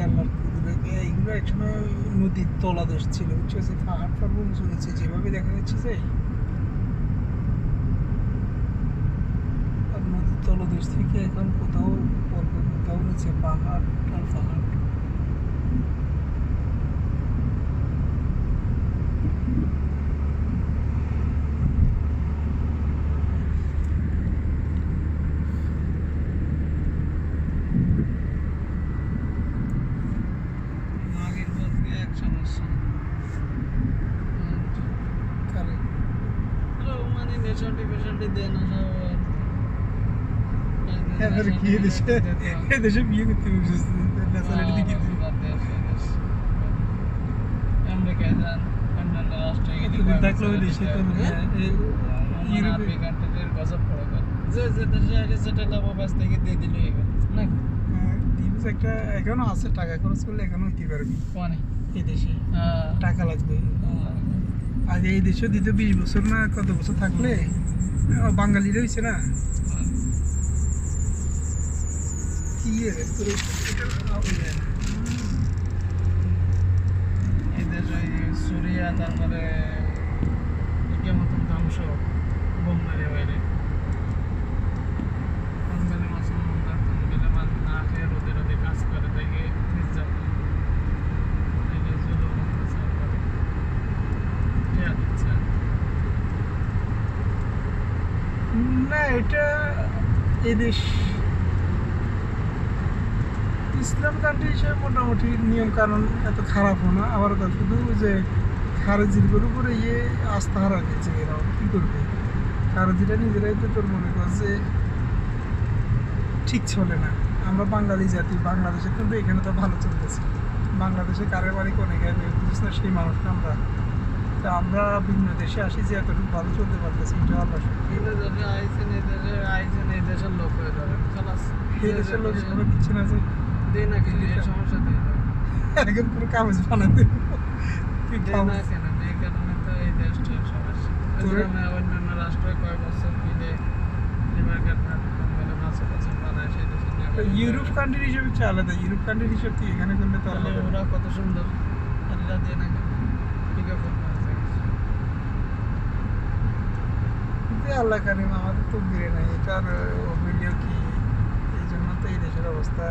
আল্লাহর কুদরত। এইগুলো একসময় নদীর তলাদেশ ছিল, বুঝছো, যে পাহাড় পর্বত উঁচু নিচে যেভাবে দেখা যাচ্ছে যে, আর নদীর তলদেশ থেকে এখন কোথাও পর্বত, কোথাও নিচে পাহাড় আর পাহাড়। মাগের বলতে এক সমস্যা কারণ মানে নেশাটি ফেশাটি দেয় না সব এবার কি এদেশে বিয়ে করতে বসেছে ন্যাশনালিটি কি আমেরিকায় যান অন্যান্য রাষ্ট্রে দেখলো ওই দেশে তো ইউরোপে কান্ট্রির গজব পড়ে গেল যে যে দেশে আগে সেটা লাভ ব্যস্ত থেকে দিয়ে দিল নাকি দিবস একটা এখনো আছে, টাকা খরচ করলে এখনো হইতে পারবি কোনে এই দেশে। টাকা লাগবে আগে এই দেশে দিতে 20 বছর না কত বছর থাকলে বাঙালিরা হয়েছে না কি এই দেশ ওই সুরিয়া তারপরে কেমন ধ্বংস বোম মেরে বাইরে কনবেলে মুসলমানরা কনবেলে মাছ না খেয়ে রোদে রোদে কাজ করে থেকে নির্যাতন এই যে জুলুম অত্যাচার করে কে দিচ্ছে না, এটা এই দেশ ইসলাম কান্ট্রি হিসেবে মোটামুটি নিয়ম কানুন এত খারাপও না, আবার শুধু যে খারেজির উপরে আস্থা হারা গেছে, এরা কী করবে, খারেজিরা নিজেরাই তো তোর মনে কর যে ঠিক চলে না। আমরা বাঙালি জাতি, বাংলাদেশে কিন্তু এখানে তো ভালো চলতেছে, বাংলাদেশে কারের বাড়ি কোনে গেলে বুঝিস না, সেই মানুষটা আমরা, তা আমরা বিভিন্ন দেশে আসি যে এতটুকু ভালো চলতে পারতেছি, এটা আল্লাহ এই দেশের লোক হয়ে যাবে এই দেশের লোক এখানে দিচ্ছে না যে দেয় না কিন্তু এই সমস্যা দিয়ে একদম পুরো কাগজ বানাতে তুই দেয় না কেন এই কারণে তো এই দেশটার সমস্যা অন্যান্য রাষ্ট্রে কয়েক বছর মিলে লিভার কাটনা কমবেলে মাছ বানায় সেই দেশে ইউরোপ কান্ট্রি হিসেবে আলাদা, ইউরোপ কান্ট্রি হিসেবে তুই এখানে করলে তো তাহলে আলাদা। ওরা কত সুন্দর আল্লাহ দিয়ে না কেন ঠিক আছে কিন্তু আল্লাহ কারিম আমাদের তো গিরে নাই, এটার হইলেও কি, এই জন্য তো এই দেশের অবস্থা।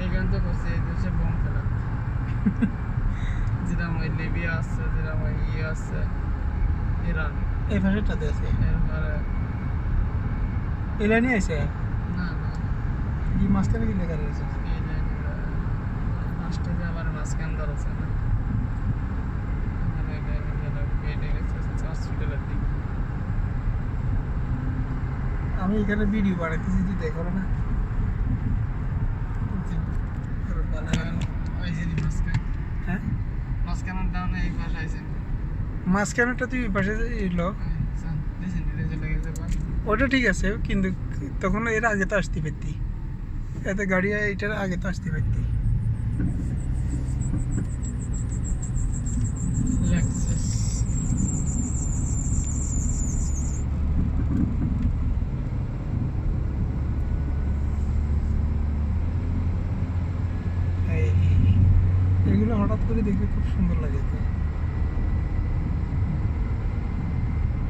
এইখান তো করছে এই দেশে বোম ফেলা যেরকম ওই লিবিয়া আছে, যেরকম ওই আছে ইরান, এই ভাষাটাতে আছে এরপরে এলানি আছে না না কি মাঝখানে কি লেখা রয়েছে, এই লাস্টে যে আবার মাঝখান ধর আছে না হসপিটালের দিকে আমি এখানে ভিডিও বানাইতেছি, তুই দেখো না ওই যে মাঝখান হ্যাঁ, মাঝখানের ডাউনে এই পাশে আইছেন মাঝখানেটা তুই পাশে এলো, ওটা ঠিক আছে, কিন্তু তখন এর আগে তো আসতে পারতি, এতে গাড়ি এটার আগে তো আসতে পারতি। এগুলো হঠাৎ করে দেখলে খুব সুন্দর লাগে তো,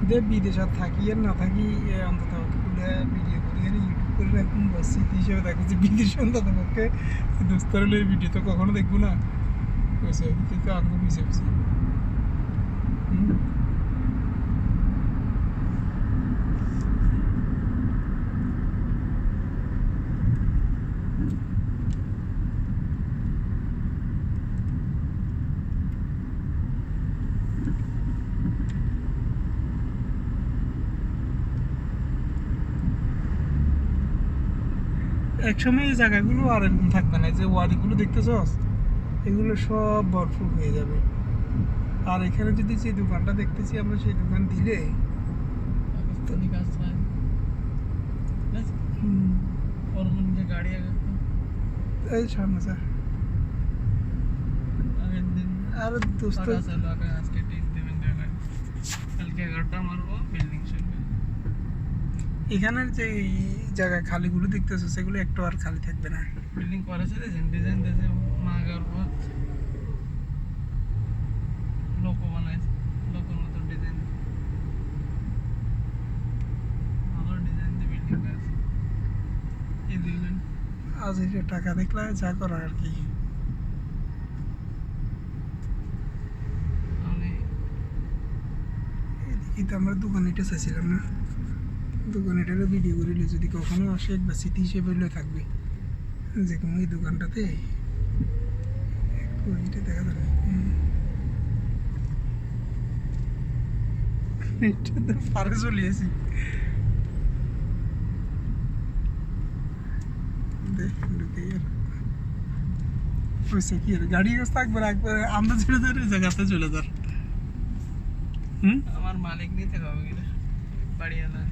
যে বিদেশ আর থাকি আর না থাকি অন্তত খুলে ভিডিও করি আর ইউটিউব করে রাখুন, বাস স্মৃতি হিসেবে দেখো যে বিদেশে অন্তত পক্ষে দোস্তার হলে এই ভিডিও তো কখনো দেখবো না, ওইসব তো আগ্রহ বুঝে বুঝি। একসময় এই জায়গাগুলো আর এরকম থাকবে না, যে ওয়াদিগুলো দেখতেছস এগুলো সব ভরপুর হয়ে যাবে, আর এখানে যদি যে দোকানটা দেখতেছি আমরা সেই দোকান দিলে পাকিস্তানি কাজ হয় और मुझे गाड़ी এই সামনে স্যার আগের দিন আর দোস্ত চলো আজকে টিপ দেবেন টাকা কালকে 11টা মারবো বিল্ডিং শুরু এখানের যে জায়গায় খালিগুলো দেখতেছো সেগুলো একটু আর খালি থাকবে না। বিল্ডিং করেছে ডিজাইন দিয়েছে মাগার পর লোকো বানাইছে লোকোর মতো ডিজাইন ভালো ডিজাইন দিয়ে বিল্ডিং করেছে এই দুইজন আজ এটা টাকা দেখলে যা করার আর কি। আমি এদিকে তো আমরা দোকান এটা চাইছিলাম না, দোকান এটারও ভিডিও করে নিলে যদি কখনো আসে একবার স্মৃতি হিসেবে হলেও থাকবে যে কোনো এই দোকানটাতে এটা দেখা যাবে। এটা তো পারে চলিয়েছি দেখ ঢুকে আর হয়েছে কি আর গাড়ি গাছ থাকবে না, একবার আমরা ছেড়ে ধরে জায়গাতে চলে যার। আমার মালিক নিতে হবে কিনা বাড়িওয়ালা